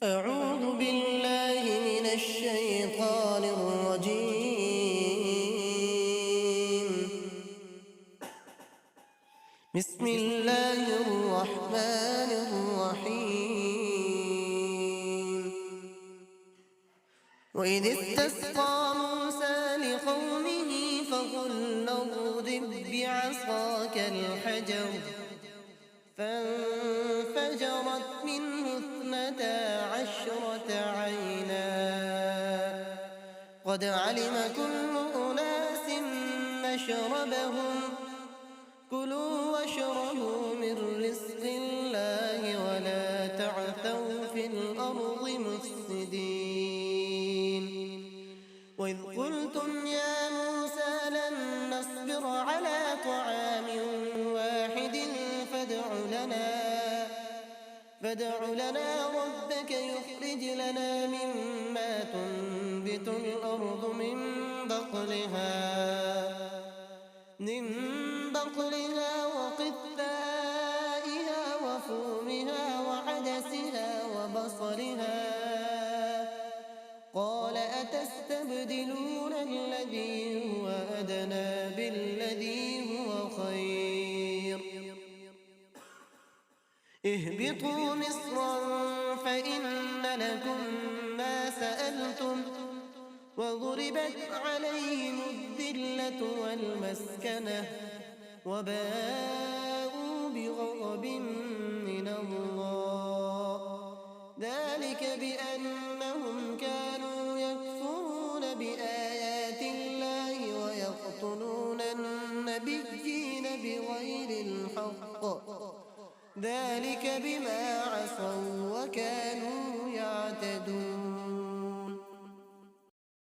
أعوذ بالله من الشيطان الرجيم. بسم الله الرحمن الرحيم. وإذ استسقى موسى لقومه فقلنا اضرب بعصاك الحجر فانفجرت منه 12 عينا قد علم كل أناس مشربهم كلوا واشربوا من رزق الله ولا تعثوا في الأرض مفسدين. وإذ قلتم يا موسى لن نصبر على طعام واحد فادع لنا ربك يخرج لنا مما تنبت الأرض من بقلها وقثائها وفومها وعدسها وبصلها قال أتستبدلون الذي هو أدنى بالذي هو خير اهبطوا مصرا فإن لكم ما سألتم وضربت عليهم الذلة والمسكنة وباءوا بغضب من الله ذلك بأنهم كانوا يكفرون بآيات الله ويقتلون النبيين بغير الحق ذلك بما عصوا وكانوا